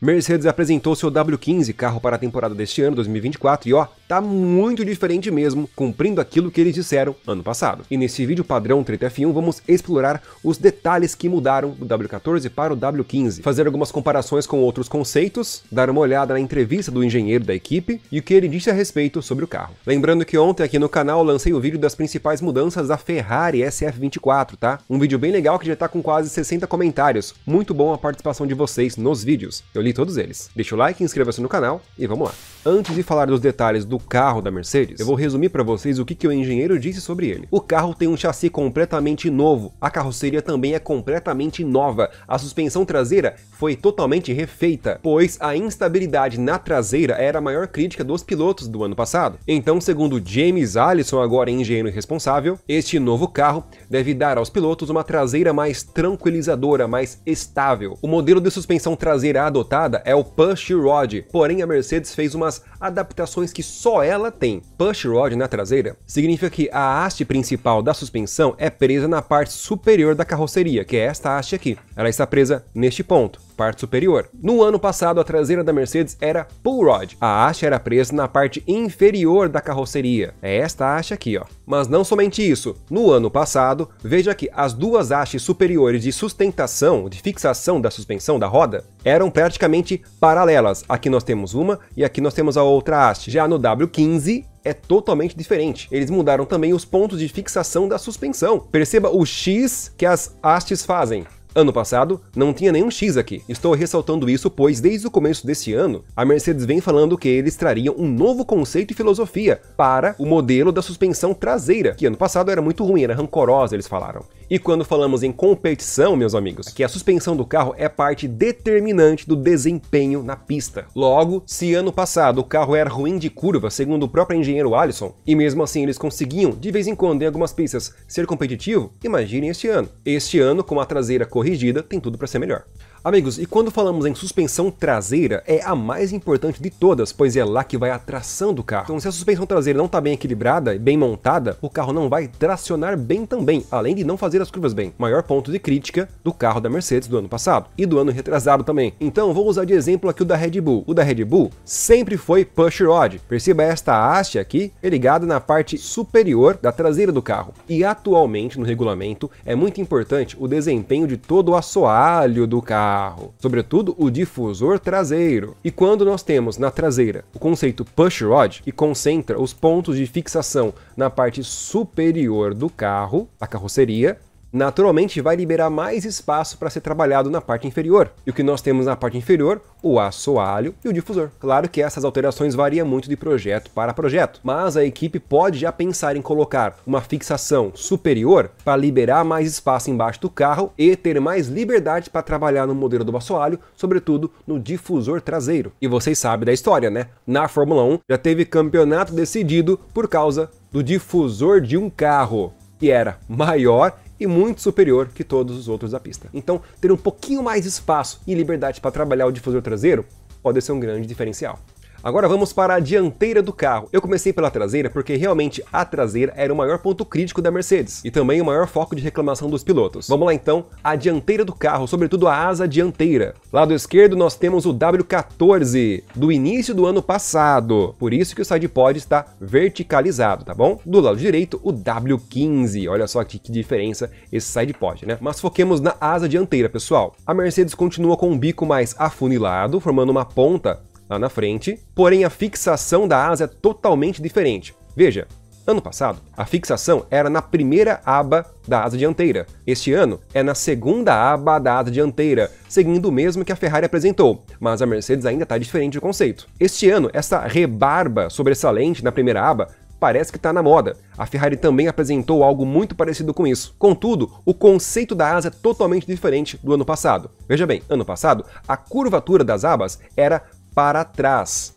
Mercedes apresentou seu W15, carro para a temporada deste ano, 2024, e ó, tá muito diferente mesmo, cumprindo aquilo que eles disseram ano passado. E nesse vídeo padrão Treta F1, vamos explorar os detalhes que mudaram do W14 para o W15, fazer algumas comparações com outros conceitos, dar uma olhada na entrevista do engenheiro da equipe e o que ele disse a respeito sobre o carro. Lembrando que ontem aqui no canal lancei o vídeo das principais mudanças da Ferrari SF24, tá? Um vídeo bem legal que já tá com quase 60 comentários. Muito bom a participação de vocês nos vídeos. Eu li todos eles. Deixa o like, inscreva-se no canal e vamos lá. Antes de falar dos detalhes do carro da Mercedes, eu vou resumir para vocês o que o engenheiro disse sobre ele. O carro tem um chassi completamente novo, a carroceria também é completamente nova, a suspensão traseira foi totalmente refeita, pois a instabilidade na traseira era a maior crítica dos pilotos do ano passado. Então, segundo James Allison, agora engenheiro responsável, este novo carro deve dar aos pilotos uma traseira mais tranquilizadora, mais estável. O modelo de suspensão traseira adotada é o Push Rod, porém a Mercedes fez umas adaptações que só ela tem. Push Rod na traseira significa que a haste principal da suspensão é presa na parte superior da carroceria, que é esta haste aqui. Ela está presa neste ponto, parte superior. No ano passado, a traseira da Mercedes era Pull Rod. A haste era presa na parte inferior da carroceria. É esta haste aqui, ó. Mas não somente isso. No ano passado, veja que as duas hastes superiores de sustentação, de fixação da suspensão da roda, eram praticamente paralelas. Aqui nós temos uma e aqui nós temos a outra haste. Já no W15, é totalmente diferente. Eles mudaram também os pontos de fixação da suspensão. Perceba o X que as hastes fazem. Ano passado, não tinha nenhum X aqui. Estou ressaltando isso pois, desde o começo desse ano, a Mercedes vem falando que eles trariam um novo conceito e filosofia para o modelo da suspensão traseira, que ano passado era muito ruim, era rancorosa, eles falaram. E quando falamos em competição, meus amigos, que a suspensão do carro é parte determinante do desempenho na pista. Logo, se ano passado o carro era ruim de curva, segundo o próprio engenheiro Allison, e mesmo assim eles conseguiam, de vez em quando, em algumas pistas, ser competitivo, imaginem este ano. Este ano, com a traseira corrigida, tem tudo para ser melhor. Amigos, e quando falamos em suspensão traseira, é a mais importante de todas, pois é lá que vai a tração do carro. Então se a suspensão traseira não está bem equilibrada e bem montada, o carro não vai tracionar bem também, além de não fazer as curvas bem. Maior ponto de crítica do carro da Mercedes do ano passado, e do ano retrasado também. Então vou usar de exemplo aqui o da Red Bull. O da Red Bull sempre foi Push Rod. Perceba esta haste aqui, ligada na parte superior da traseira do carro. E atualmente no regulamento é muito importante o desempenho de todo o assoalho do carro, sobretudo o difusor traseiro. E quando nós temos na traseira o conceito Push Rod, que concentra os pontos de fixação na parte superior do carro, a carroceria, naturalmente vai liberar mais espaço para ser trabalhado na parte inferior. E o que nós temos na parte inferior? O assoalho e o difusor. Claro que essas alterações variam muito de projeto para projeto, mas a equipe pode já pensar em colocar uma fixação superior para liberar mais espaço embaixo do carro e ter mais liberdade para trabalhar no modelo do assoalho, sobretudo no difusor traseiro. E vocês sabem da história, né? Na Fórmula 1 já teve campeonato decidido por causa do difusor de um carro, que era maior e muito superior que todos os outros da pista. Então, ter um pouquinho mais de espaço e liberdade para trabalhar o difusor traseiro pode ser um grande diferencial. Agora vamos para a dianteira do carro. Eu comecei pela traseira porque realmente a traseira era o maior ponto crítico da Mercedes e também o maior foco de reclamação dos pilotos. Vamos lá então, a dianteira do carro, sobretudo a asa dianteira. Lado esquerdo nós temos o W14 do início do ano passado, por isso que o sidepod está verticalizado, tá bom? Do lado direito o W15, olha só que diferença esse sidepod, né? Mas foquemos na asa dianteira, pessoal. A Mercedes continua com um bico mais afunilado, formando uma ponta lá na frente, porém a fixação da asa é totalmente diferente. Veja, ano passado, a fixação era na primeira aba da asa dianteira. Este ano é na segunda aba da asa dianteira, seguindo o mesmo que a Ferrari apresentou, mas a Mercedes ainda está diferente do conceito. Este ano, essa rebarba sobressalente na primeira aba parece que está na moda. A Ferrari também apresentou algo muito parecido com isso. Contudo, o conceito da asa é totalmente diferente do ano passado. Veja bem, ano passado, a curvatura das abas era para trás.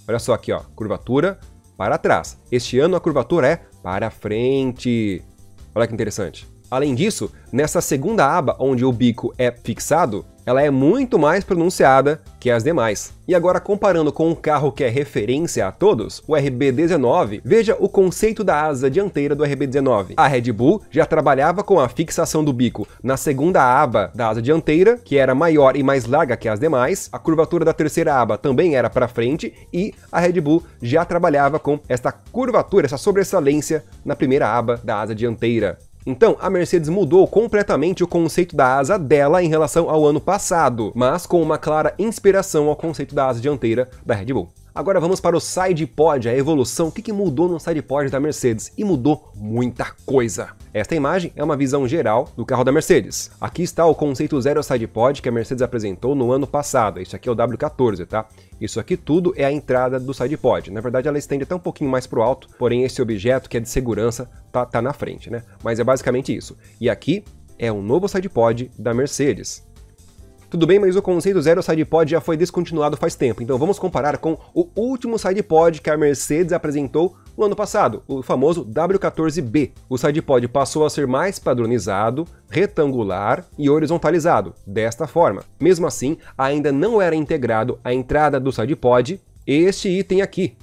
Olha só aqui, ó, curvatura para trás. Este ano a curvatura é para frente. Olha que interessante. Além disso, nessa segunda aba onde o bico é fixado, ela é muito mais pronunciada que as demais. E agora, comparando com um carro que é referência a todos, o RB19, veja o conceito da asa dianteira do RB19. A Red Bull já trabalhava com a fixação do bico na segunda aba da asa dianteira, que era maior e mais larga que as demais, a curvatura da terceira aba também era para frente, e a Red Bull já trabalhava com esta curvatura, essa sobressalência na primeira aba da asa dianteira. Então, a Mercedes mudou completamente o conceito da asa dela em relação ao ano passado, mas com uma clara inspiração ao conceito da asa dianteira da Red Bull. Agora vamos para o SidePod, a evolução. O que mudou no SidePod da Mercedes? E mudou muita coisa. Esta imagem é uma visão geral do carro da Mercedes. Aqui está o conceito Zero SidePod que a Mercedes apresentou no ano passado. Isso aqui é o W14, tá? Isso aqui tudo é a entrada do SidePod. Na verdade, ela estende até um pouquinho mais para o alto, porém esse objeto que é de segurança tá na frente, né? Mas é basicamente isso. E aqui é o novo SidePod da Mercedes. Tudo bem, mas o conceito Zero SidePod já foi descontinuado faz tempo, então vamos comparar com o último SidePod que a Mercedes apresentou no ano passado, o famoso W14B. O SidePod passou a ser mais padronizado, retangular e horizontalizado, desta forma. Mesmo assim, ainda não era integrado a entrada do SidePod este item aqui.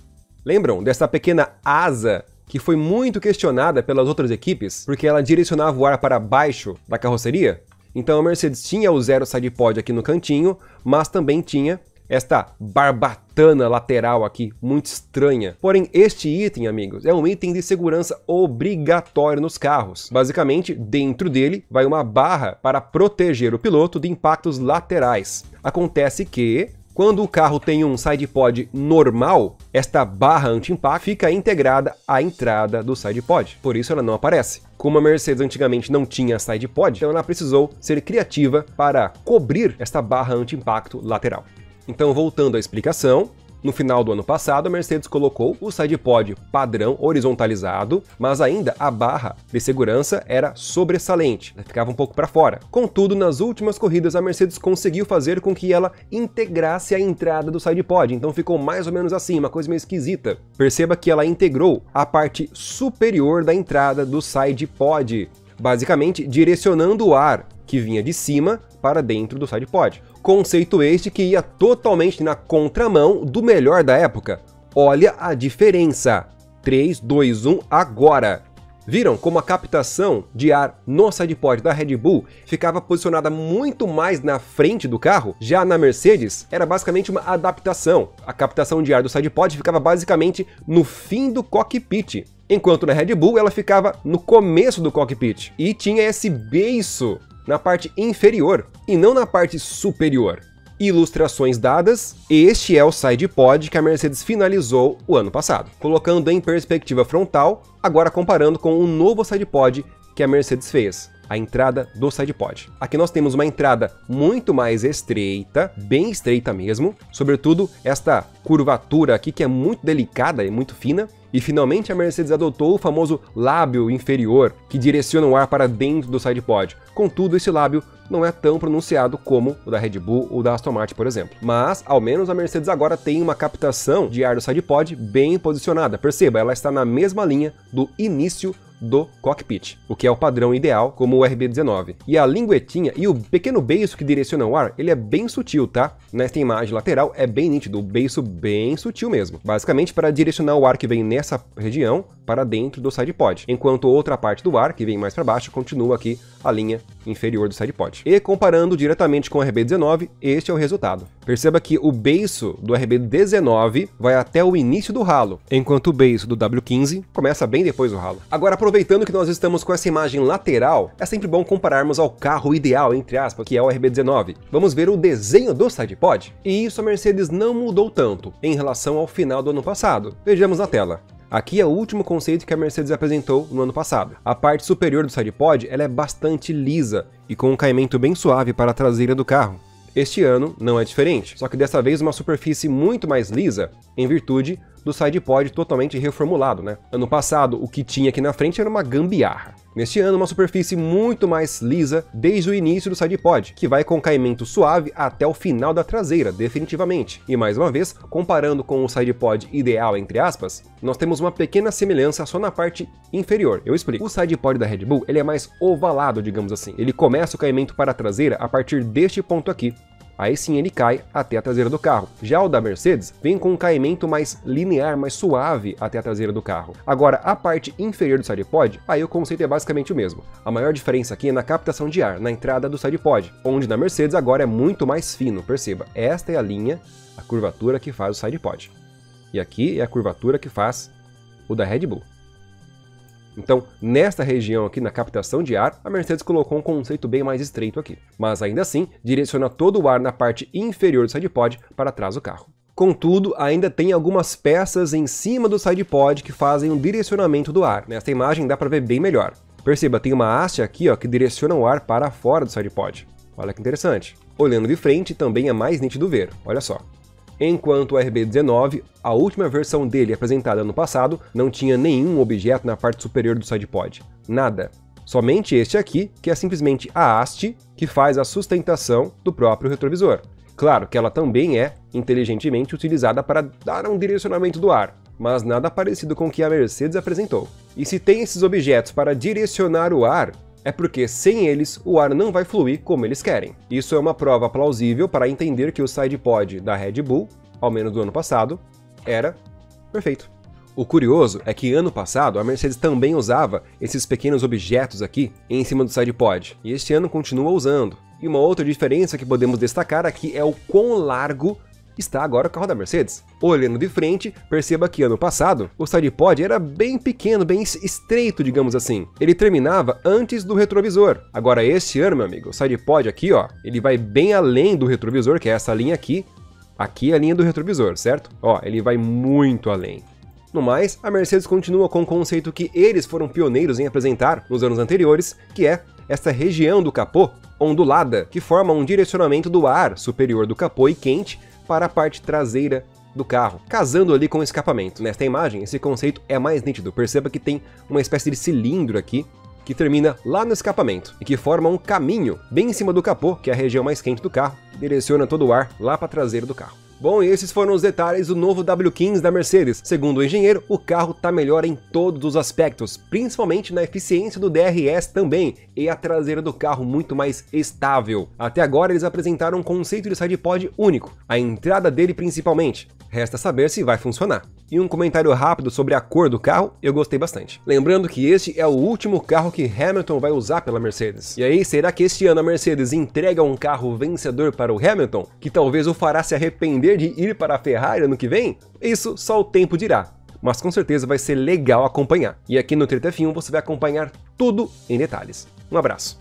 Lembram dessa pequena asa que foi muito questionada pelas outras equipes, porque ela direcionava o ar para baixo da carroceria? Então a Mercedes tinha o Zero SidePod aqui no cantinho, mas também tinha esta barbatana lateral aqui, muito estranha. Porém, este item, amigos, é um item de segurança obrigatório nos carros. Basicamente, dentro dele vai uma barra para proteger o piloto de impactos laterais. Acontece que, quando o carro tem um SidePod normal, esta barra anti-impacto fica integrada à entrada do SidePod, por isso ela não aparece. Como a Mercedes antigamente não tinha SidePod, então ela precisou ser criativa para cobrir esta barra anti-impacto lateral. Então, voltando à explicação, no final do ano passado, a Mercedes colocou o SidePod padrão horizontalizado, mas ainda a barra de segurança era sobressalente, ficava um pouco para fora. Contudo, nas últimas corridas, a Mercedes conseguiu fazer com que ela integrasse a entrada do SidePod, então ficou mais ou menos assim, uma coisa meio esquisita. Perceba que ela integrou a parte superior da entrada do SidePod, basicamente direcionando o ar que vinha de cima para dentro do SidePod. Conceito este que ia totalmente na contramão do melhor da época. Olha a diferença. 3, 2, 1, agora! Viram como a captação de ar no SidePod da Red Bull ficava posicionada muito mais na frente do carro? Já na Mercedes, era basicamente uma adaptação. A captação de ar do SidePod ficava basicamente no fim do cockpit, enquanto na Red Bull ela ficava no começo do cockpit. E tinha esse beiço na parte inferior e não na parte superior. Ilustrações dadas, este é o SidePod que a Mercedes finalizou o ano passado. Colocando em perspectiva frontal, agora comparando com o novo SidePod que a Mercedes fez, a entrada do SidePod. Aqui nós temos uma entrada muito mais estreita, bem estreita mesmo, sobretudo esta curvatura aqui que é muito delicada e muito fina. E finalmente a Mercedes adotou o famoso lábio inferior, que direciona o ar para dentro do SidePod. Contudo, esse lábio não é tão pronunciado como o da Red Bull ou da Aston Martin, por exemplo. Mas, ao menos, a Mercedes agora tem uma captação de ar do SidePod bem posicionada. Perceba, ela está na mesma linha do início do cockpit, o que é o padrão ideal, como o RB19. E a linguetinha e o pequeno beiço que direciona o ar, ele é bem sutil, tá? Nesta imagem lateral é bem nítido, o beiço bem sutil mesmo. Basicamente para direcionar o ar que vem nessa região para dentro do SidePod, enquanto outra parte do ar, que vem mais para baixo, continua aqui a linha inferior do SidePod. E comparando diretamente com o RB19, este é o resultado. Perceba que o beiço do RB19 vai até o início do ralo, enquanto o beiço do W15 começa bem depois do ralo. Agora, aproveitando que nós estamos com essa imagem lateral, é sempre bom compararmos ao carro ideal, entre aspas, que é o RB19. Vamos ver o desenho do SidePod? E isso a Mercedes não mudou tanto em relação ao final do ano passado. Vejamos na tela. Aqui é o último conceito que a Mercedes apresentou no ano passado. A parte superior do SidePod ela é bastante lisa e com um caimento bem suave para a traseira do carro. Este ano não é diferente, só que dessa vez uma superfície muito mais lisa, em virtude do SidePod totalmente reformulado, né? Ano passado, o que tinha aqui na frente era uma gambiarra. Neste ano, uma superfície muito mais lisa desde o início do SidePod, que vai com caimento suave até o final da traseira, definitivamente. E mais uma vez, comparando com o SidePod ideal, entre aspas, nós temos uma pequena semelhança só na parte inferior. Eu explico. O SidePod da Red Bull, ele é mais ovalado, digamos assim. Ele começa o caimento para a traseira a partir deste ponto aqui. Aí sim ele cai até a traseira do carro. Já o da Mercedes vem com um caimento mais linear, mais suave até a traseira do carro. Agora, a parte inferior do SidePod, aí o conceito é basicamente o mesmo. A maior diferença aqui é na captação de ar, na entrada do SidePod, onde na Mercedes agora é muito mais fino, perceba. Esta é a linha, a curvatura que faz o SidePod. E aqui é a curvatura que faz o da Red Bull. Então, nesta região aqui, na captação de ar, a Mercedes colocou um conceito bem mais estreito aqui. Mas ainda assim, direciona todo o ar na parte inferior do SidePod para trás do carro. Contudo, ainda tem algumas peças em cima do SidePod que fazem o direcionamento do ar. Nesta imagem dá para ver bem melhor. Perceba, tem uma haste aqui ó, que direciona o ar para fora do SidePod. Olha que interessante. Olhando de frente também é mais nítido ver, olha só. Enquanto o RB19, a última versão dele apresentada ano passado, não tinha nenhum objeto na parte superior do SidePod. Nada. Somente este aqui, que é simplesmente a haste que faz a sustentação do próprio retrovisor. Claro que ela também é inteligentemente utilizada para dar um direcionamento do ar, mas nada parecido com o que a Mercedes apresentou. E se tem esses objetos para direcionar o ar, é porque sem eles o ar não vai fluir como eles querem. Isso é uma prova plausível para entender que o SidePod da Red Bull, ao menos do ano passado, era perfeito. O curioso é que ano passado a Mercedes também usava esses pequenos objetos aqui em cima do SidePod, e este ano continua usando. E uma outra diferença que podemos destacar aqui é o quão largo está agora o carro da Mercedes. Olhando de frente, perceba que ano passado o SidePod era bem pequeno, bem estreito, digamos assim. Ele terminava antes do retrovisor. Agora este ano, meu amigo, o SidePod aqui, ó, ele vai bem além do retrovisor, que é essa linha aqui. Aqui é a linha do retrovisor, certo? Ó, ele vai muito além. No mais, a Mercedes continua com o conceito que eles foram pioneiros em apresentar nos anos anteriores, que é essa região do capô ondulada, que forma um direcionamento do ar superior do capô e quente para a parte traseira do carro, casando ali com o escapamento. Nesta imagem, esse conceito é mais nítido. Perceba que tem uma espécie de cilindro aqui, que termina lá no escapamento, e que forma um caminho bem em cima do capô, que é a região mais quente do carro, que direciona todo o ar lá para a traseira do carro. Bom, esses foram os detalhes do novo W15 da Mercedes. Segundo o engenheiro, o carro está melhor em todos os aspectos, principalmente na eficiência do DRS também, e a traseira do carro muito mais estável. Até agora eles apresentaram um conceito de SidePod único, a entrada dele principalmente. Resta saber se vai funcionar. E um comentário rápido sobre a cor do carro, eu gostei bastante. Lembrando que este é o último carro que Hamilton vai usar pela Mercedes. E aí, será que este ano a Mercedes entrega um carro vencedor para o Hamilton, que talvez o fará se arrepender de ir para a Ferrari ano que vem? Isso só o tempo dirá. Mas com certeza vai ser legal acompanhar. E aqui no Treta F1 você vai acompanhar tudo em detalhes. Um abraço.